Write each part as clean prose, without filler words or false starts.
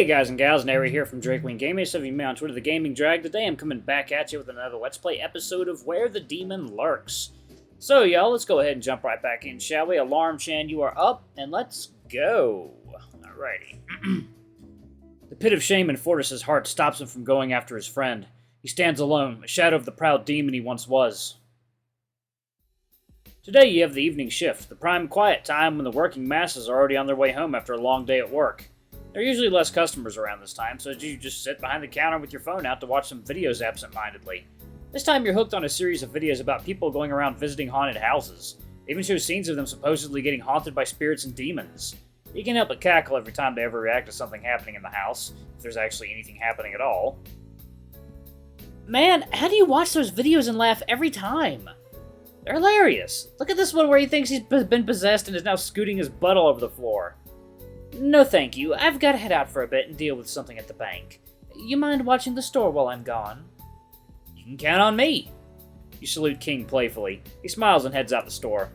Hey guys and gals, Nary here from Drakewing Gaming. So if you may on Twitter, the Gaming Drag. Today I'm coming back at you with another Let's Play episode of Where the Demon Lurks. So y'all, let's go ahead and jump right back in, shall we? Alarm Chan, you are up, and let's go. Alrighty. The pit of shame in Fortis's heart stops him from going after his friend. He stands alone, a shadow of the proud demon he once was. Today you have the evening shift, the prime quiet time when the working masses are already on their way home after a long day at work. There are usually less customers around this time, so you just sit behind the counter with your phone out to watch some videos absent-mindedly. This time you're hooked on a series of videos about people going around visiting haunted houses. They even show scenes of them supposedly getting haunted by spirits and demons. You can't help but cackle every time they ever react to something happening in the house, if there's actually anything happening at all. Man, how do you watch those videos and laugh every time? They're hilarious. Look at this one where he thinks he's been possessed and is now scooting his butt all over the floor. No thank you, I've got to head out for a bit and deal with something at the bank. You mind watching the store while I'm gone? You can count on me. You salute King playfully. He smiles and heads out the store.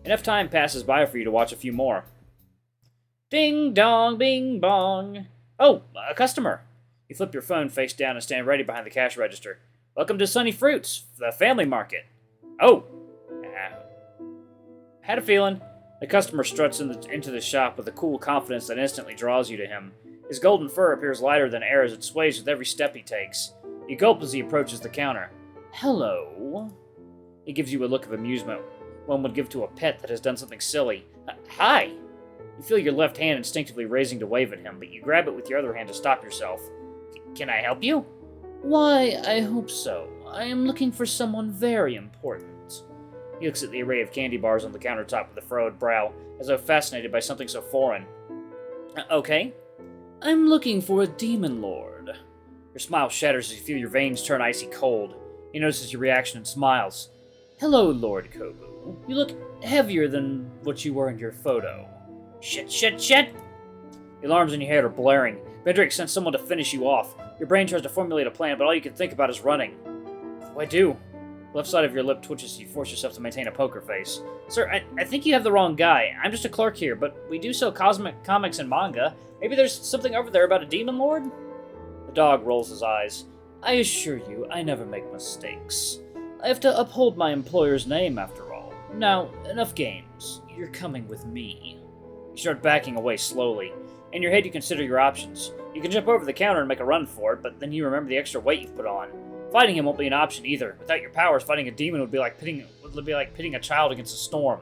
Enough time passes by for you to watch a few more. Ding dong, bing bong. Oh, a customer. You flip your phone face down and stand ready behind the cash register. Welcome to Sunny Fruits, the family market. Oh! Had a feeling. The customer struts into the shop with a cool confidence that instantly draws you to him. His golden fur appears lighter than air as it sways with every step he takes. You gulp as he approaches the counter. Hello? He gives you a look of amusement one would give to a pet that has done something silly. Hi! You feel your left hand instinctively raising to wave at him, but you grab it with your other hand to stop yourself. Can I help you? Why, I hope so. I am looking for someone very important. He looks at the array of candy bars on the countertop with a furrowed brow, as though fascinated by something so foreign. Okay. I'm looking for a demon lord. Your smile shatters as you feel your veins turn icy cold. He notices your reaction and smiles. Hello, Lord Kobu. You look heavier than what you were in your photo. Shit, shit, shit! The alarms in your head are blaring. Bedrick sends someone to finish you off. Your brain tries to formulate a plan, but all you can think about is running. What do I do? The left side of your lip twitches as you force yourself to maintain a poker face. Sir, I think you have the wrong guy. I'm just a clerk here, but we do sell cosmic comics and manga. Maybe there's something over there about a demon lord? The dog rolls his eyes. I assure you, I never make mistakes. I have to uphold my employer's name, after all. Now, enough games. You're coming with me. You start backing away slowly. In your head, you consider your options. You can jump over the counter and make a run for it, but then you remember the extra weight you've put on. Fighting him won't be an option either. Without your powers, fighting a demon would be like pitting a child against a storm.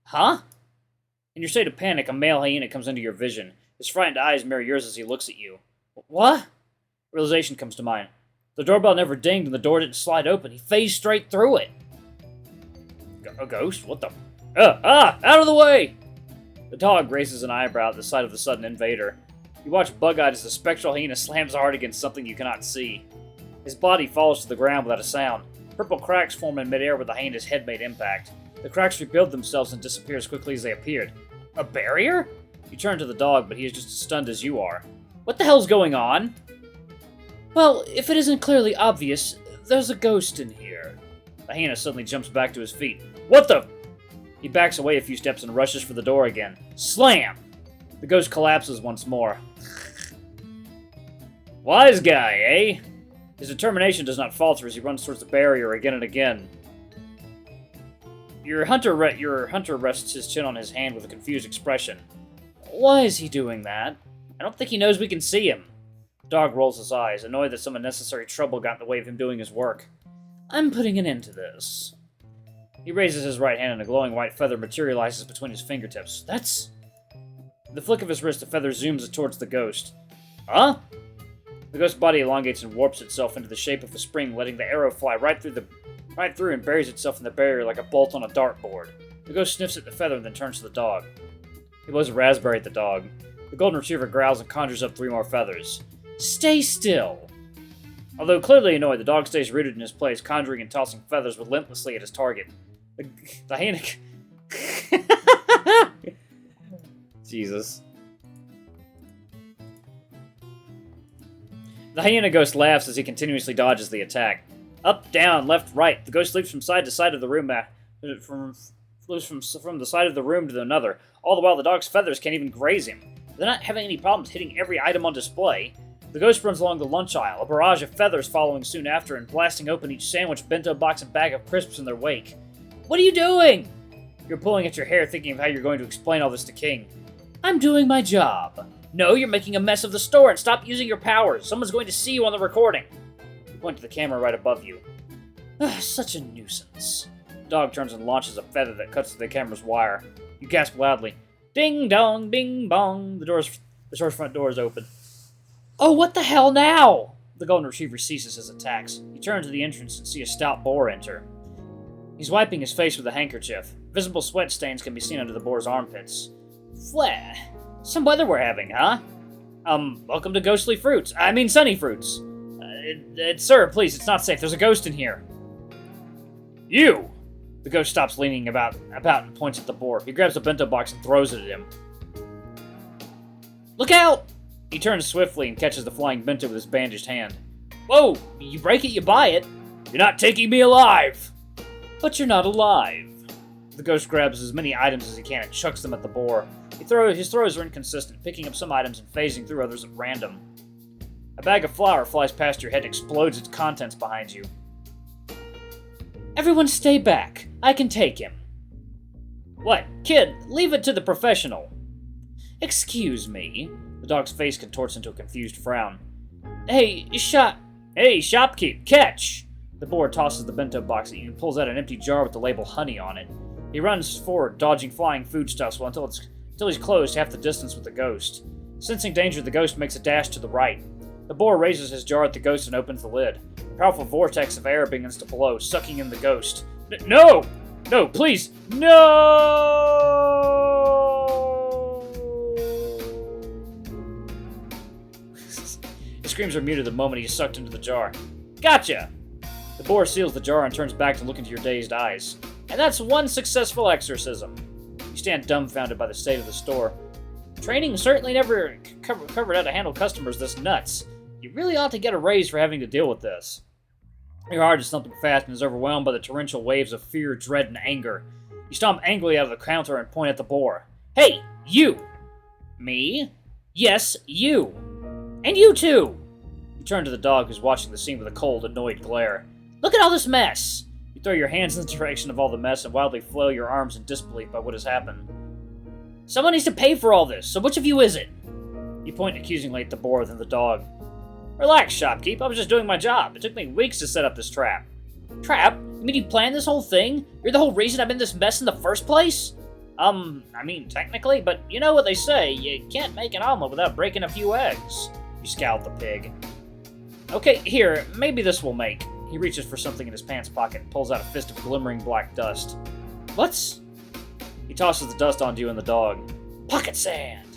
Huh? In your state of panic, a male hyena comes into your vision. His frightened eyes mirror yours as he looks at you. What? Realization comes to mind. The doorbell never dinged and the door didn't slide open. He phased straight through it. A ghost? What the? Out of the way! The dog raises an eyebrow at the sight of the sudden invader. You watch bug-eyed as the spectral hyena slams hard against something you cannot see. His body falls to the ground without a sound. Purple cracks form in midair where the hyena's head made impact. The cracks rebuild themselves and disappear as quickly as they appeared. A barrier? You turn to the dog, but he is just as stunned as you are. What the hell's going on? Well, if it isn't clearly obvious, there's a ghost in here. The hyena suddenly jumps back to his feet. What the? He backs away a few steps and rushes for the door again. Slam! The ghost collapses once more. Wise guy, eh? His determination does not falter as he runs towards the barrier again and again. Your hunter rests his chin on his hand with a confused expression. Why is he doing that? I don't think he knows we can see him. The dog rolls his eyes, annoyed that some unnecessary trouble got in the way of him doing his work. I'm putting an end to this. He raises his right hand and a glowing white feather materializes between his fingertips. That's... With the flick of his wrist, the feather zooms towards the ghost. Huh? The ghost's body elongates and warps itself into the shape of a spring, letting the arrow fly right through and buries itself in the barrier like a bolt on a dartboard. The ghost sniffs at the feather and then turns to the dog. He blows a raspberry at the dog. The golden retriever growls and conjures up 3 more feathers. Stay still! Although clearly annoyed, the dog stays rooted in his place, conjuring and tossing feathers relentlessly at his target. The hyena... Jesus. The hyena ghost laughs as he continuously dodges the attack. Up, down, left, right. The ghost leaps from side to side of the room, from the side of the room to another. All the while, the dog's feathers can't even graze him. They're not having any problems hitting every item on display. The ghost runs along the lunch aisle, a barrage of feathers following soon after and blasting open each sandwich, bento box, and bag of crisps in their wake. What are you doing? You're pulling at your hair thinking of how you're going to explain all this to King. I'm doing my job. No, you're making a mess of the store and stop using your powers. Someone's going to see you on the recording. You point to the camera right above you. Such a nuisance. The dog turns and launches a feather that cuts through the camera's wire. You gasp loudly. Ding dong, bing bong. The store's front door is open. Oh, what the hell now? The golden retriever ceases his attacks. You turn to the entrance and see a stout boar enter. He's wiping his face with a handkerchief. Visible sweat stains can be seen under the boar's armpits. Flah. Some weather we're having, huh? Welcome to Ghostly Fruits. Sunny Fruits. Sir, please, it's not safe. There's a ghost in here. You! The ghost stops leaning about and points at the boar. He grabs a bento box and throws it at him. Look out! He turns swiftly and catches the flying bento with his bandaged hand. Whoa! You break it, you buy it. You're not taking me alive! But you're not alive. The ghost grabs as many items as he can and chucks them at the boar. His throws are inconsistent, picking up some items and phasing through others at random. A bag of flour flies past your head and explodes its contents behind you. Everyone stay back. I can take him. What? Kid, leave it to the professional. Excuse me. The dog's face contorts into a confused frown. Hey, shopkeep, catch! The boar tosses the bento box at you and pulls out an empty jar with the label honey on it. He runs forward, dodging flying foodstuffs until he's closed half the distance with the ghost. Sensing danger, the ghost makes a dash to the right. The boar raises his jar at the ghost and opens the lid. A powerful vortex of air begins to blow, sucking in the ghost. No! No, please! No! His screams are muted the moment he is sucked into the jar. Gotcha! The boar seals the jar and turns back to look into your dazed eyes. And that's one successful exorcism. You stand dumbfounded by the state of the store. Training certainly never covered how to handle customers this nuts. You really ought to get a raise for having to deal with this. Your heart is thumping fast and is overwhelmed by the torrential waves of fear, dread, and anger. You stomp angrily out of the counter and point at the boar. Hey, you! Me? Yes, you. And you too! You turn to the dog who's watching the scene with a cold, annoyed glare. Look at all this mess! You throw your hands in the direction of all the mess and wildly flail your arms in disbelief by what has happened. Someone needs to pay for all this, so which of you is it? You point accusingly at the boar, then the dog. Relax, shopkeep. I was just doing my job. It took me weeks to set up this trap. Trap? You mean you planned this whole thing? You're the whole reason I'm in this mess in the first place? Technically, but you know what they say. You can't make an omelet without breaking a few eggs. You scowl at the pig. Okay, here, maybe this will make. He reaches for something in his pants pocket and pulls out a fist of glimmering black dust. What's... He tosses the dust onto you and the dog. Pocket sand!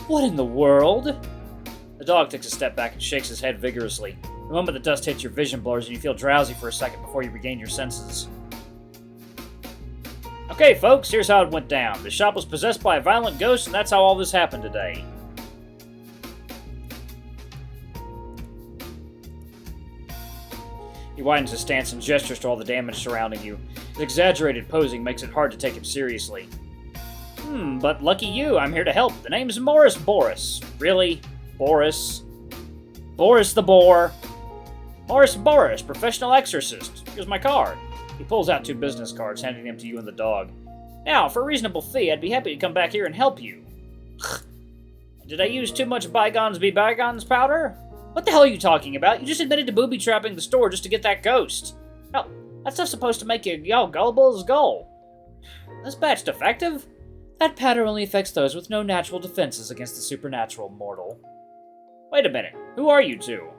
What in the world? The dog takes a step back and shakes his head vigorously. The moment the dust hits, your vision blurs and you feel drowsy for a second before you regain your senses. Okay, folks, here's how it went down. The shop was possessed by a violent ghost, and that's how all this happened today. He widens his stance and gestures to all the damage surrounding you. His exaggerated posing makes it hard to take him seriously. But lucky you, I'm here to help. The name's Morris Boris. Really? Boris? Boris the Boar. Morris Boris, professional exorcist. Here's my card. He pulls out 2 business cards, handing them to you and the dog. Now, for a reasonable fee, I'd be happy to come back here and help you. Did I use too much bygones be bygones powder? What the hell are you talking about? You just admitted to booby-trapping the store just to get that ghost. Hell, that stuff's supposed to make you all gullible as gull. This batch defective? That powder only affects those with no natural defenses against the supernatural, mortal. Wait a minute. Who are you two?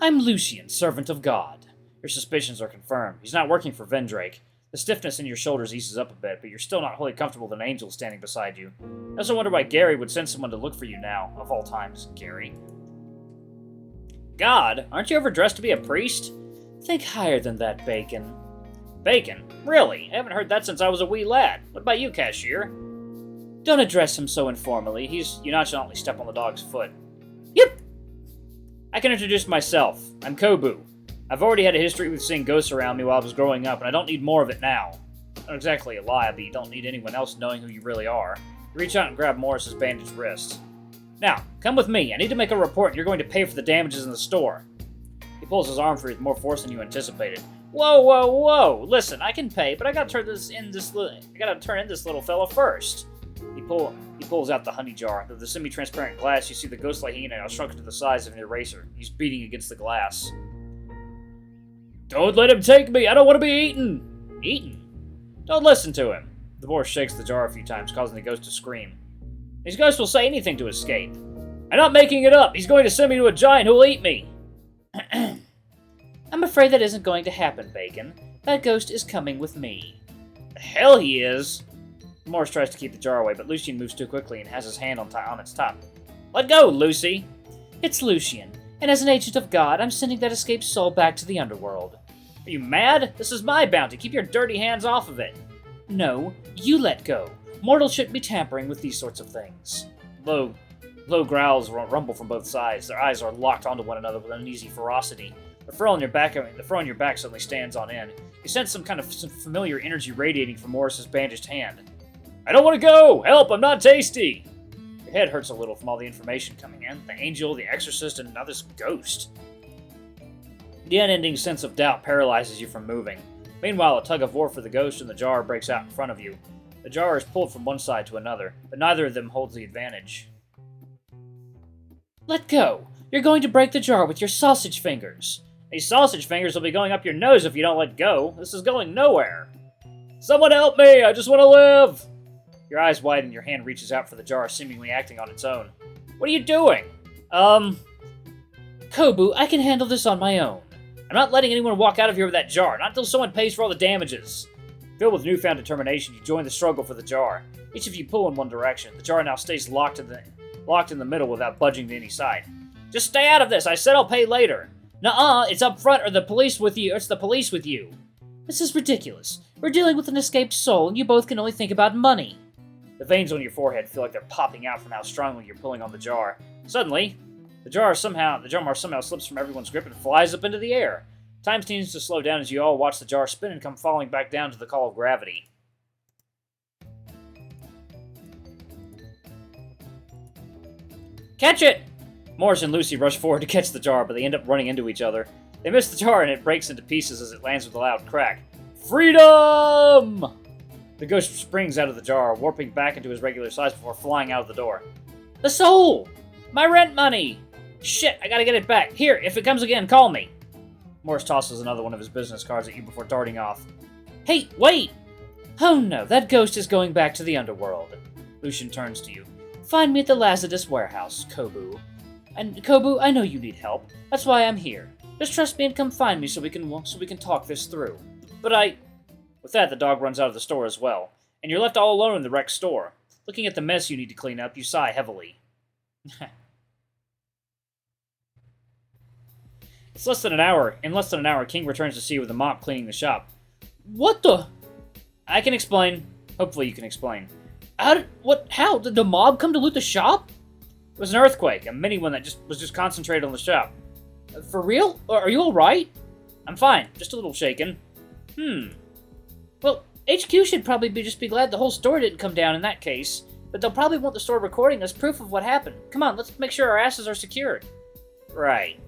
I'm Lucian, servant of God. Your suspicions are confirmed. He's not working for Vendrake. The stiffness in your shoulders eases up a bit, but you're still not wholly comfortable with an angel standing beside you. I also wonder why Gary would send someone to look for you now, of all times, Gary. God? Aren't you ever dressed to be a priest? Think higher than that, Bacon. Bacon? Really? I haven't heard that since I was a wee lad. What about you, cashier? Don't address him so informally. You nonchalantly step on the dog's foot. Yep! I can introduce myself. I'm Kobu. I've already had a history with seeing ghosts around me while I was growing up, and I don't need more of it now. Not exactly a lie, but you don't need anyone else knowing who you really are. You reach out and grab Morris's bandaged wrist. Now, come with me. I need to make a report, and you're going to pay for the damages in the store. He pulls his arm free with more force than you anticipated. Whoa, whoa, whoa! Listen, I can pay, but I gotta turn in this little fella first. He pulls out the honey jar. Through the semi-transparent glass, you see the ghostly hyena now shrunk to the size of an eraser. He's beating against the glass. Don't let him take me! I don't want to be eaten! Eaten? Don't listen to him. The boar shakes the jar a few times, causing the ghost to scream. These ghosts will say anything to escape. I'm not making it up! He's going to send me to a giant who will eat me! I'm afraid that isn't going to happen, Bacon. That ghost is coming with me. The hell he is! Morris tries to keep the jar away, but Lucien moves too quickly and has his hand on its top. Let go, Lucy! It's Lucien, and as an agent of God, I'm sending that escaped soul back to the underworld. Are you mad? This is my bounty. Keep your dirty hands off of it. No, you let go. Mortals shouldn't be tampering with these sorts of things. Low growls rumble from both sides. Their eyes are locked onto one another with uneasy ferocity. The fur on your back suddenly stands on end. You sense some familiar energy radiating from Morris's bandaged hand. I don't want to go! Help! I'm not tasty! Your head hurts a little from all the information coming in. The angel, the exorcist, and now this ghost. The unending sense of doubt paralyzes you from moving. Meanwhile, a tug-of-war for the ghost and the jar breaks out in front of you. The jar is pulled from one side to another, but neither of them holds the advantage. Let go! You're going to break the jar with your sausage fingers. These sausage fingers will be going up your nose if you don't let go. This is going nowhere. Someone help me! I just want to live! Your eyes widen, your hand reaches out for the jar, seemingly acting on its own. What are you doing? Kobu, I can handle this on my own. I'm not letting anyone walk out of here with that jar, not until someone pays for all the damages. Filled with newfound determination, you join the struggle for the jar. Each of you pull in one direction. The jar now stays locked in the middle without budging to any side. Just stay out of this! I said I'll pay later! Nuh-uh, it's up front or the police with you. It's the police with you. This is ridiculous. We're dealing with an escaped soul, and you both can only think about money. The veins on your forehead feel like they're popping out from how strongly you're pulling on the jar. Suddenly, the jar somehow slips from everyone's grip and flies up into the air. Time seems to slow down as you all watch the jar spin and come falling back down to the call of gravity. Catch it! Morris and Lucy rush forward to catch the jar, but they end up running into each other. They miss the jar and it breaks into pieces as it lands with a loud crack. Freedom! The ghost springs out of the jar, warping back into his regular size before flying out of the door. The soul! My rent money! Shit, I gotta get it back. Here, if it comes again, call me. Morris tosses another one of his business cards at you before darting off. Hey, wait! Oh no, that ghost is going back to the underworld. Lucien turns to you. Find me at the Lazarus warehouse, Kobu. And Kobu, I know you need help. That's why I'm here. Just trust me and come find me so we can talk this through. But With that, the dog runs out of the store as well, and you're left all alone in the wrecked store. Looking at the mess you need to clean up, you sigh heavily. In less than an hour, King returns to see you with a mop cleaning the shop. What the? I can explain. Hopefully you can explain. How? Did the mob come to loot the shop? It was an earthquake, a mini one that was just concentrated on the shop. For real? Are you alright? I'm fine, just a little shaken. Well, HQ should probably just be glad the whole store didn't come down in that case, but they'll probably want the store recording as proof of what happened. Come on, let's make sure our asses are secured. Right.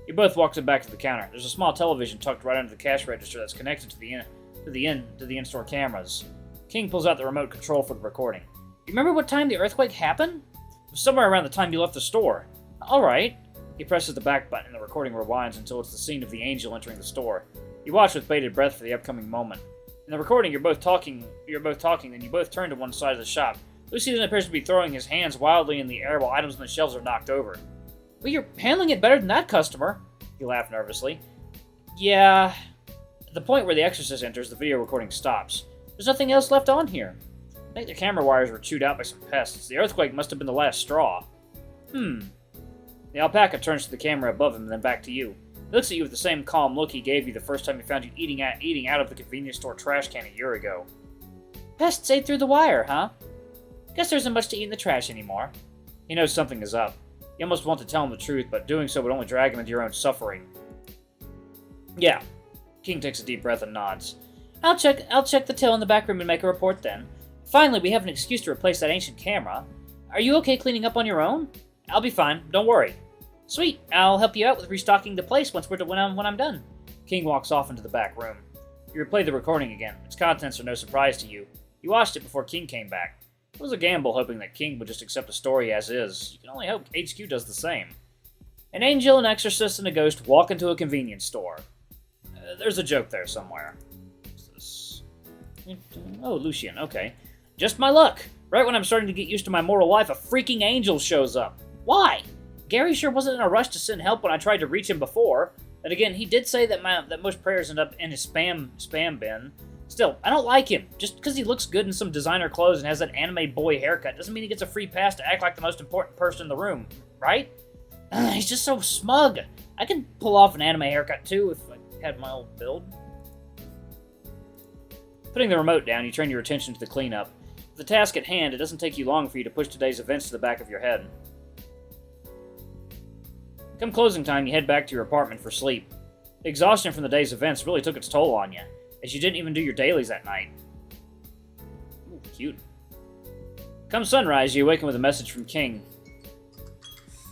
You both walk back to the counter. There's a small television tucked right under the cash register that's connected to the in-store cameras. King pulls out the remote control for the recording. You remember what time the earthquake happened? It was somewhere around the time you left the store. Alright. He presses the back button and the recording rewinds until it's the scene of the angel entering the store. You watch with bated breath for the upcoming moment. In the recording, you're both talking, then you both turn to one side of the shop. Lucy then appears to be throwing his hands wildly in the air while items on the shelves are knocked over. Well, you're handling it better than that customer. You laugh nervously. Yeah. At the point where the exorcist enters, the video recording stops. There's nothing else left on here. I think the camera wires were chewed out by some pests. The earthquake must have been the last straw. The alpaca turns to the camera above him and then back to you. He looks at you with the same calm look he gave you the first time he found you eating out of the convenience store trash can a year ago. Pests ate through the wire, huh? Guess there isn't much to eat in the trash anymore. He knows something is up. You almost want to tell him the truth, but doing so would only drag him into your own suffering. Yeah. King takes a deep breath and nods. I'll check the till in the back room and make a report then. Finally, we have an excuse to replace that ancient camera. Are you okay cleaning up on your own? I'll be fine. Don't worry. Sweet. I'll help you out with restocking the place when I'm done. King walks off into the back room. You replay the recording again. Its contents are no surprise to you. You watched it before King came back. It was a gamble hoping that King would just accept the story as is. You can only hope HQ does the same. An angel, an exorcist, and a ghost walk into a convenience store. There's a joke there somewhere. What's this? Oh, Lucian, okay. Just my luck. Right when I'm starting to get used to my mortal life, a freaking angel shows up. Why? Gary sure wasn't in a rush to send help when I tried to reach him before. And again, he did say that most prayers end up in his spam bin. Still, I don't like him. Just because he looks good in some designer clothes and has that anime boy haircut doesn't mean he gets a free pass to act like the most important person in the room, right? He's just so smug. I can pull off an anime haircut too if I had my old build. Putting the remote down, you turn your attention to the cleanup. With the task at hand, it doesn't take you long for you to push today's events to the back of your head. Come closing time, you head back to your apartment for sleep. The exhaustion from the day's events really took its toll on you, as you didn't even do your dailies that night. Ooh, cute. Come sunrise, you awaken with a message from King.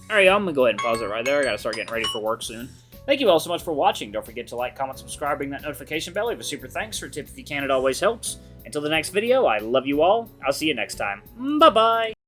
Alright, I'm gonna go ahead and pause it right there. I gotta start getting ready for work soon. Thank you all so much for watching. Don't forget to like, comment, subscribe, ring that notification bell. Leave a super thanks for a tip if you can, it always helps. Until the next video, I love you all. I'll see you next time. Bye-bye!